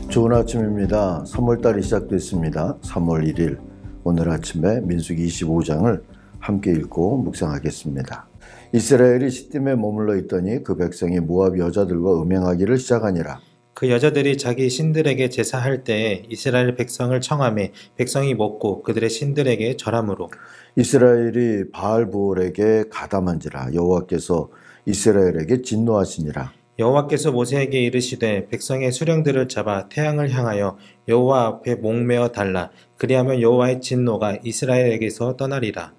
좋은 아침입니다. 3월달이 시작됐습니다. 3월 1일 오늘 아침에 민수기 25장을 함께 읽고 묵상하겠습니다. 이스라엘이 시딤에 머물러 있더니 그 백성이 모압 여자들과 음행하기를 시작하니라. 그 여자들이 자기 신들에게 제사할 때에 이스라엘 백성을 청하매 백성이 먹고 그들의 신들에게 절함으로 이스라엘이 바알부올에게 가담한지라. 여호와께서 이스라엘에게 진노하시니라. 여호와께서 모세에게 이르시되 백성의 수령들을 잡아 태양을 향하여 여호와 앞에 목매어 달라. 그리하면 여호와의 진노가 이스라엘에게서 떠나리라.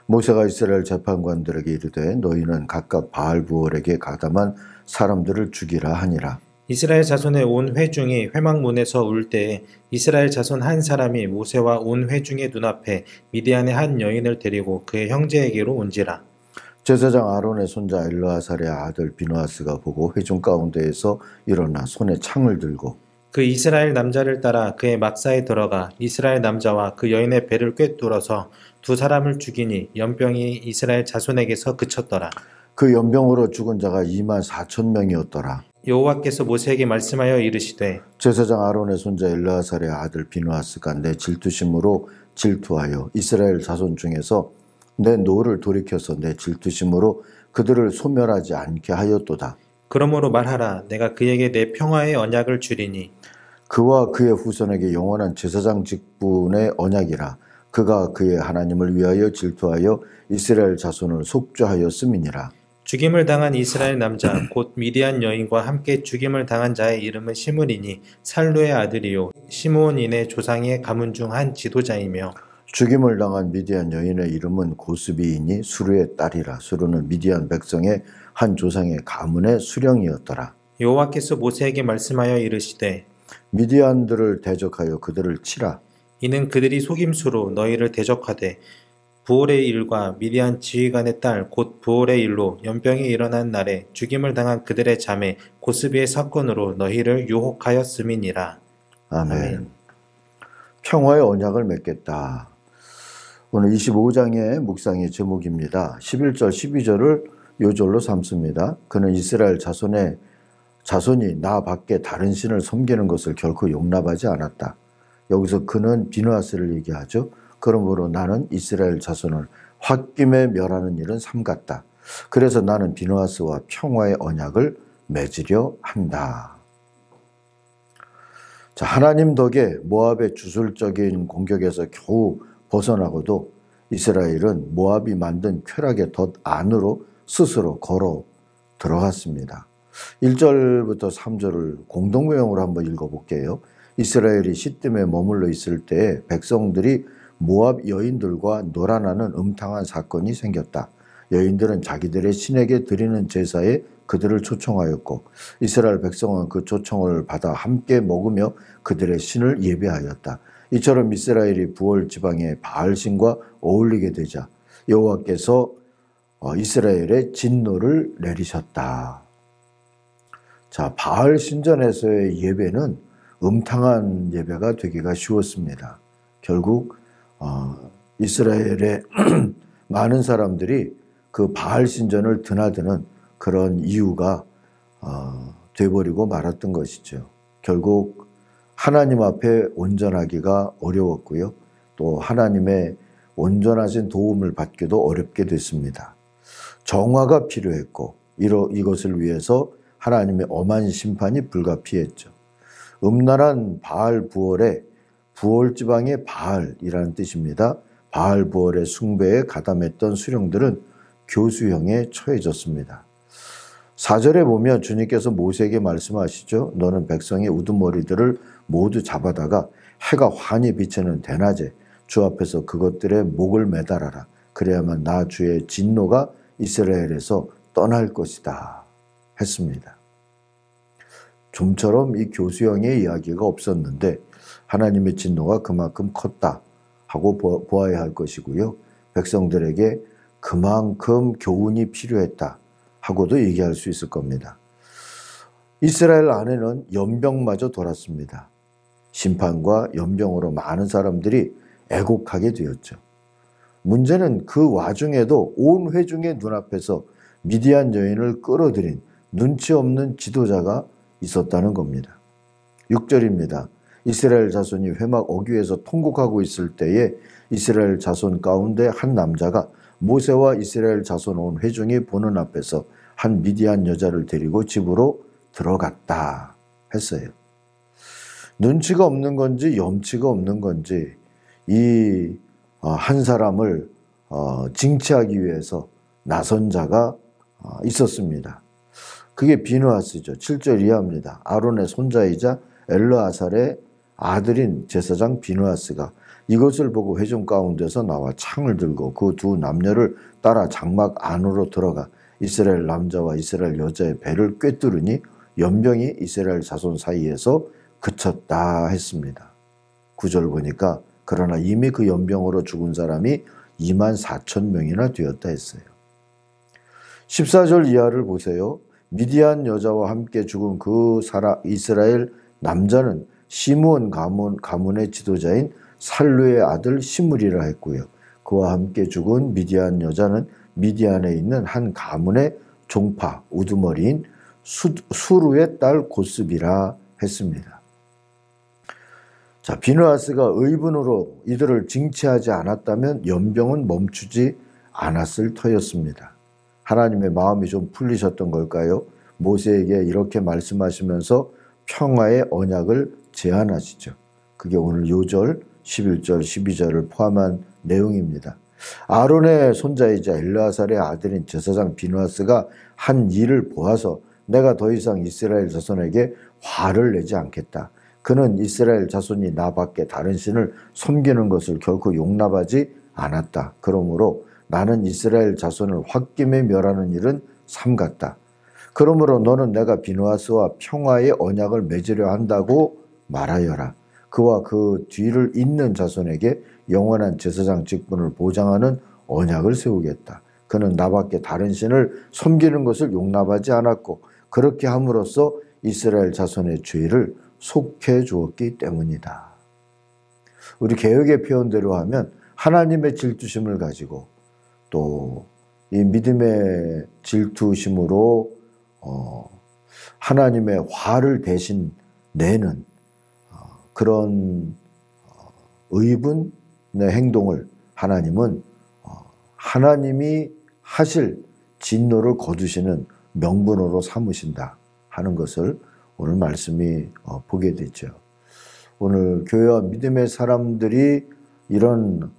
모세가 이스라엘 재판관들에게 이르되 너희는 각각 바알부올에게 가담한 사람들을 죽이라 하니라. 이스라엘 자손의 온 회중이 회막문에서 울 때에 이스라엘 자손 한 사람이 모세와 온 회중의 눈앞에 미디안의 한 여인을 데리고 그의 형제에게로 온지라. 제사장 아론의 손자 엘르아살의 아들 비누아스가 보고 회중 가운데에서 일어나 손에 창을 들고 그 이스라엘 남자를 따라 그의 막사에 들어가 이스라엘 남자와 그 여인의 배를 꿰뚫어서 두 사람을 죽이니 연병이 이스라엘 자손에게서 그쳤더라. 그 연병으로 죽은 자가 24,000명이었더라. 여호와께서 모세에게 말씀하여 이르시되 제사장 아론의 손자 엘르아살의 아들 비누아스가 내 질투심으로 질투하여 이스라엘 자손 중에서 내 노를 돌이켜서 내 질투심으로 그들을 소멸하지 않게 하였도다. 그러므로 말하라. 내가 그에게 내 평화의 언약을 주리니 그와 그의 후손에게 영원한 제사장 직분의 언약이라. 그가 그의 하나님을 위하여 질투하여 이스라엘 자손을 속죄하였음이니라. 죽임을 당한 이스라엘 남자 곧 미디안 여인과 함께 죽임을 당한 자의 이름은 시므리니 살루의 아들이요 시므온인의 조상의 가문 중 한 지도자이며 죽임을 당한 미디안 여인의 이름은 고스비이니 수르의 딸이라. 수르는 미디안 백성의 한 조상의 가문의 수령이었더라. 여호와께서 모세에게 말씀하여 이르시되 미디안들을 대적하여 그들을 치라. 이는 그들이 속임수로 너희를 대적하되 부올의 일과 미디안 지휘관의 딸 곧 부올의 일로 연병이 일어난 날에 죽임을 당한 그들의 자매 고스비의 사건으로 너희를 유혹하였음이니라. 아멘. 평화의 언약을 맺겠다. 오늘 25장의 묵상의 제목입니다. 11절 12절을 요절로 삼습니다. 그는 이스라엘 자손이 나 밖에 다른 신을 섬기는 것을 결코 용납하지 않았다. 여기서 그는 비누아스를 얘기하죠. 그러므로 나는 이스라엘 자손을 홧김에 멸하는 일은 삼갔다. 그래서 나는 비누아스와 평화의 언약을 맺으려 한다. 자, 하나님 덕에 모압의 주술적인 공격에서 겨우 벗어나고도 이스라엘은 모압이 만든 쾌락의 덫 안으로 스스로 걸어 들어갔습니다. 1절부터 3절을 공동명으로 한번 읽어볼게요. 이스라엘이 시딤에 머물러 있을 때 백성들이 모압 여인들과 놀아나는 음탕한 사건이 생겼다. 여인들은 자기들의 신에게 드리는 제사에 그들을 초청하였고 이스라엘 백성은 그 초청을 받아 함께 먹으며 그들의 신을 예배하였다. 이처럼 이스라엘이 부올 지방의 바알신과 어울리게 되자 여호와께서 이스라엘의 진노를 내리셨다. 자, 바알 신전에서의 예배는 음탕한 예배가 되기가 쉬웠습니다. 결국 이스라엘의 많은 사람들이 그 바알 신전을 드나드는 그런 이유가 돼버리고 말았던 것이죠. 결국 하나님 앞에 온전하기가 어려웠고요. 또 하나님의 온전하신 도움을 받기도 어렵게 됐습니다. 정화가 필요했고 이것을 위해서 하나님의 엄한 심판이 불가피했죠. 음란한 바알 부올의 부올 지방의 바알이라는 뜻입니다. 바알 부올의 숭배에 가담했던 수령들은 교수형에 처해졌습니다. 4절에 보면 주님께서 모세에게 말씀하시죠. 너는 백성의 우두머리들을 모두 잡아다가 해가 환히 비치는 대낮에 주 앞에서 그것들의 목을 매달아라. 그래야만 나 주의 진노가 이스라엘에서 떠날 것이다 했습니다. 좀처럼 이 교수형의 이야기가 없었는데 하나님의 진노가 그만큼 컸다 하고 보아야 할 것이고요. 백성들에게 그만큼 교훈이 필요했다 하고도 얘기할 수 있을 겁니다. 이스라엘 안에는 연병마저 돌았습니다. 심판과 연병으로 많은 사람들이 애곡하게 되었죠. 문제는 그 와중에도 온 회중의 눈앞에서 미디안 여인을 끌어들인 눈치 없는 지도자가 있었다는 겁니다. 6절입니다. 이스라엘 자손이 회막 어귀에서 통곡하고 있을 때에 이스라엘 자손 가운데 한 남자가 모세와 이스라엘 자손 온 회중이 보는 앞에서 한 미디안 여자를 데리고 집으로 들어갔다 했어요. 눈치가 없는 건지 염치가 없는 건지 이 한 사람을 징치하기 위해서 나선 자가 있었습니다. 그게 비느하스죠. 7절 이하입니다. 아론의 손자이자 엘르아살의 아들인 제사장 비느하스가 이것을 보고 회중 가운데서 나와 창을 들고 그 두 남녀를 따라 장막 안으로 들어가 이스라엘 남자와 이스라엘 여자의 배를 꿰뚫으니 연병이 이스라엘 자손 사이에서 그쳤다 했습니다. 9절 보니까 그러나 이미 그 연병으로 죽은 사람이 24,000명이나 되었다 했어요. 14절 이하를 보세요. 미디안 여자와 함께 죽은 그 이스라엘 남자는 시므온 가문의 지도자인 살루의 아들 시므리라 했고요. 그와 함께 죽은 미디안 여자는 미디안에 있는 한 가문의 종파 우두머리인 수루의 딸 고스비라 했습니다. 자, 비느하스가 의분으로 이들을 징치하지 않았다면 연병은 멈추지 않았을 터였습니다. 하나님의 마음이 좀 풀리셨던 걸까요? 모세에게 이렇게 말씀하시면서 평화의 언약을 제안하시죠. 그게 오늘 요절 11절 12절을 포함한 내용입니다. 아론의 손자이자 엘르아살의 아들인 제사장 비느하스가 한 일을 보아서 내가 더 이상 이스라엘 자손에게 화를 내지 않겠다. 그는 이스라엘 자손이 나밖에 다른 신을 섬기는 것을 결코 용납하지 않았다. 그러므로 나는 이스라엘 자손을 홧김에 멸하는 일은 삼갔다. 그러므로 너는 내가 비느하스와 평화의 언약을 맺으려 한다고 말하여라. 그와 그 뒤를 잇는 자손에게 영원한 제사장 직분을 보장하는 언약을 세우겠다. 그는 나밖에 다른 신을 섬기는 것을 용납하지 않았고 그렇게 함으로써 이스라엘 자손의 죄를 속해 주었기 때문이다. 우리 개역의 표현대로 하면 하나님의 질투심을 가지고 또 이 믿음의 질투심으로 하나님의 화를 대신 내는 그런 의분의 행동을 하나님은 하나님이 하실 진노를 거두시는 명분으로 삼으신다 하는 것을 오늘 말씀이 보게 되죠. 오늘 교회와 믿음의 사람들이 이런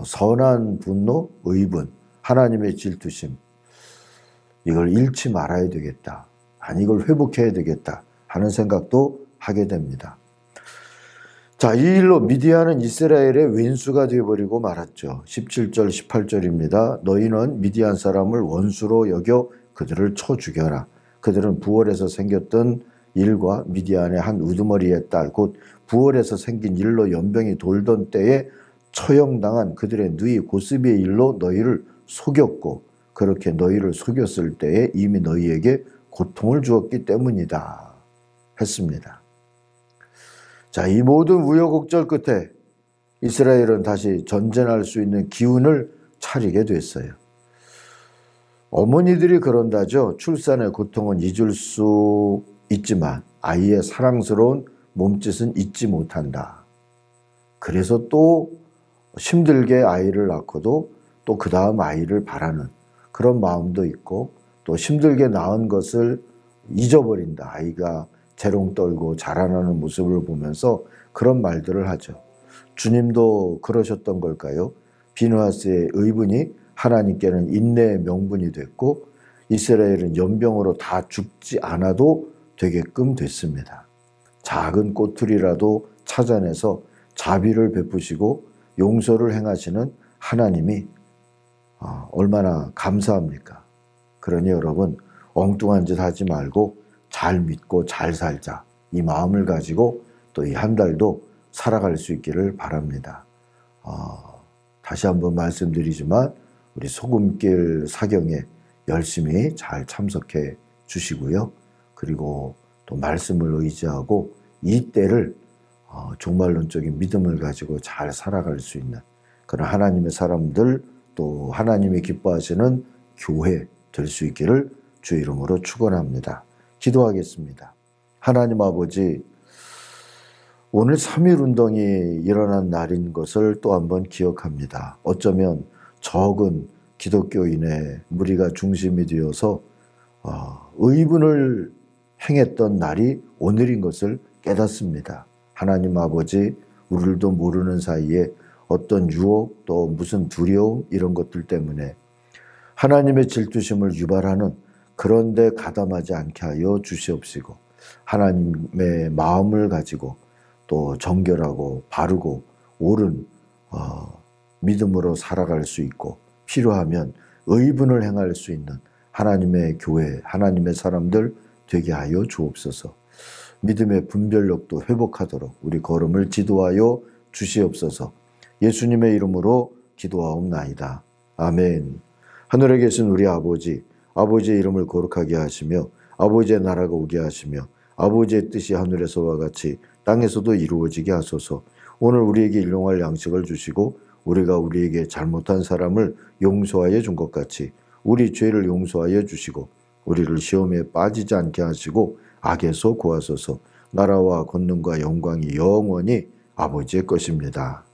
선한 분노, 의분, 하나님의 질투심 이걸 잃지 말아야 되겠다. 아니 이걸 회복해야 되겠다 하는 생각도 하게 됩니다. 자, 이 일로 미디안은 이스라엘의 왼수가 되어버리고 말았죠. 17절 18절입니다. 너희는 미디안 사람을 원수로 여겨 그들을 쳐 죽여라. 그들은 부월에서 생겼던 일과 미디안의 한 우두머리의 딸 곧 부월에서 생긴 일로 연병이 돌던 때에 처형당한 그들의 누이 고스비의 일로 너희를 속였고 그렇게 너희를 속였을 때에 이미 너희에게 고통을 주었기 때문이다 했습니다. 자, 이 모든 우여곡절 끝에 이스라엘은 다시 전쟁할 수 있는 기운을 차리게 됐어요. 어머니들이 그런다죠. 출산의 고통은 잊을 수 있지만 아이의 사랑스러운 몸짓은 잊지 못한다. 그래서 또 힘들게 아이를 낳고도 또 그 다음 아이를 바라는 그런 마음도 있고 또 힘들게 낳은 것을 잊어버린다. 아이가 재롱 떨고 자라나는 모습을 보면서 그런 말들을 하죠. 주님도 그러셨던 걸까요? 비느하스의 의분이 하나님께는 인내의 명분이 됐고 이스라엘은 연병으로 다 죽지 않아도 되게끔 됐습니다. 작은 꼬투리라도 찾아내서 자비를 베푸시고 용서를 행하시는 하나님이 얼마나 감사합니까? 그러니 여러분 엉뚱한 짓 하지 말고 잘 믿고 잘 살자 이 마음을 가지고 또 이 한 달도 살아갈 수 있기를 바랍니다. 다시 한번 말씀드리지만 우리 소금길 사경에 열심히 잘 참석해 주시고요. 그리고 또 말씀을 의지하고 이 때를 종말론적인 믿음을 가지고 잘 살아갈 수 있는 그런 하나님의 사람들 또 하나님이 기뻐하시는 교회 될 수 있기를 주의 이름으로 축원합니다. 기도하겠습니다. 하나님 아버지, 오늘 3.1 운동이 일어난 날인 것을 또 한번 기억합니다. 어쩌면 적은 기독교인의 무리가 중심이 되어서 의분을 행했던 날이 오늘인 것을 깨닫습니다. 하나님 아버지, 우리들도 모르는 사이에 어떤 유혹 또 무슨 두려움 이런 것들 때문에 하나님의 질투심을 유발하는 그런 데 가담하지 않게 하여 주시옵시고, 하나님의 마음을 가지고 또 정결하고 바르고 옳은 믿음으로 살아갈 수 있고, 필요하면 의분을 행할 수 있는 하나님의 교회, 하나님의 사람들 되게 하여 주옵소서. 믿음의 분별력도 회복하도록 우리 걸음을 지도하여 주시옵소서. 예수님의 이름으로 기도하옵나이다. 아멘. 하늘에 계신 우리 아버지, 아버지의 이름을 거룩하게 하시며 아버지의 나라가 오게 하시며 아버지의 뜻이 하늘에서와 같이 땅에서도 이루어지게 하소서. 오늘 우리에게 일용할 양식을 주시고 우리가 우리에게 잘못한 사람을 용서하여 준 것 같이 우리 죄를 용서하여 주시고 우리를 시험에 빠지지 않게 하시고 악에서 구하소서. 나라와 권능과 영광이 영원히 아버지의 것입니다.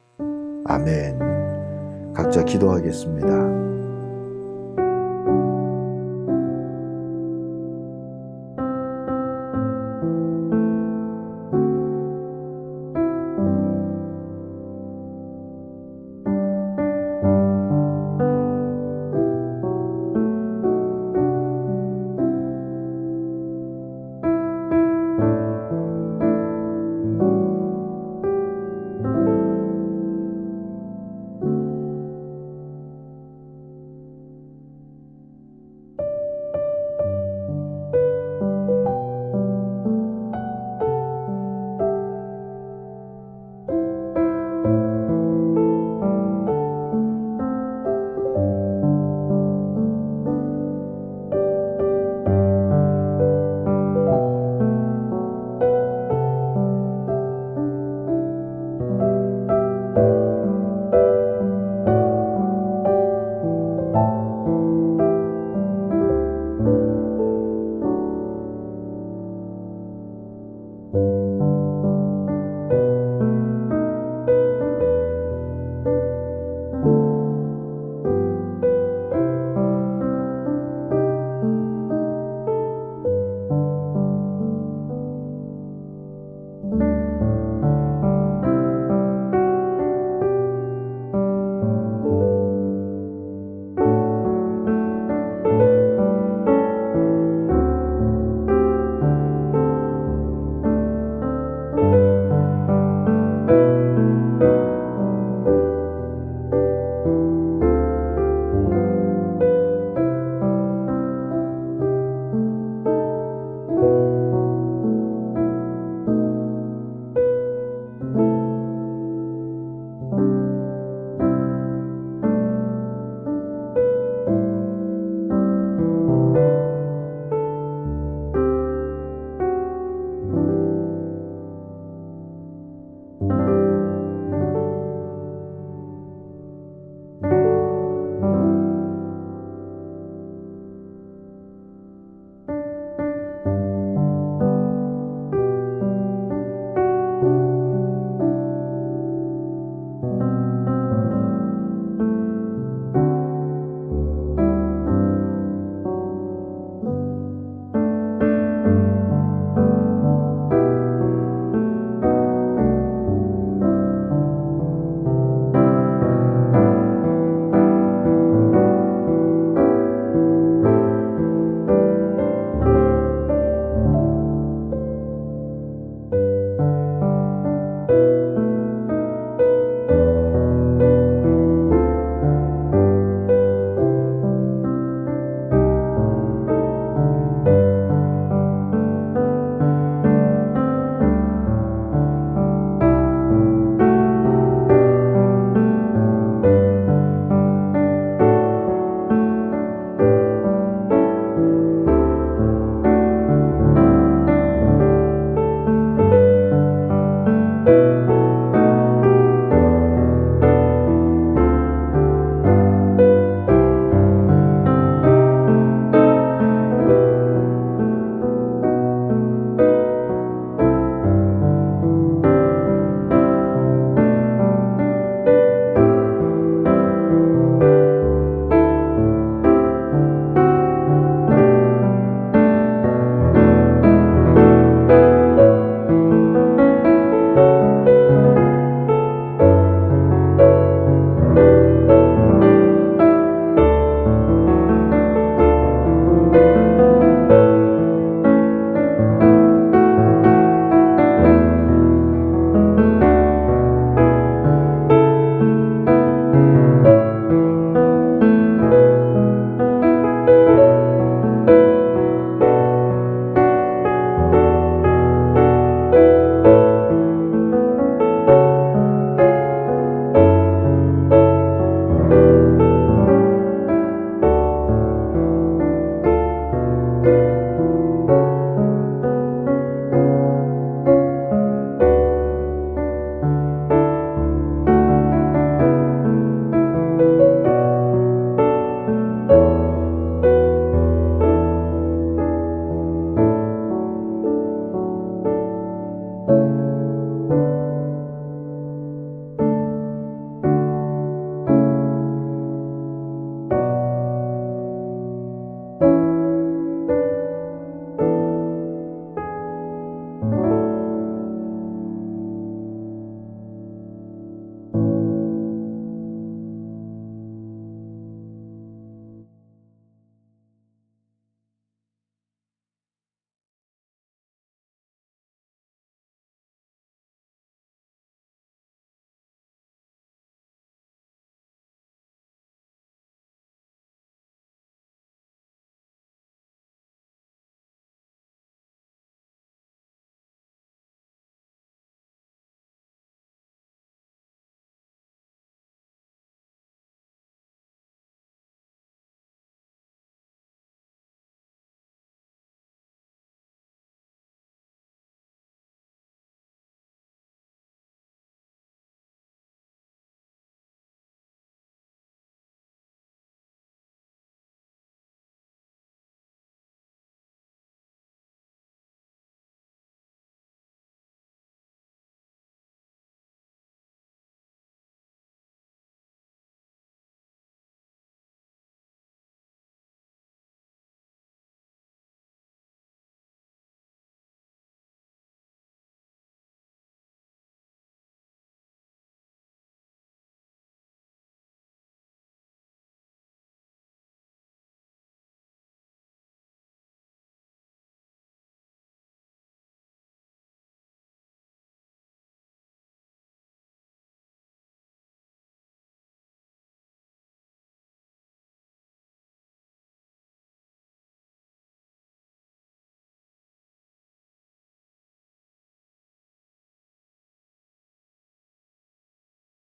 아멘. 각자 기도하겠습니다.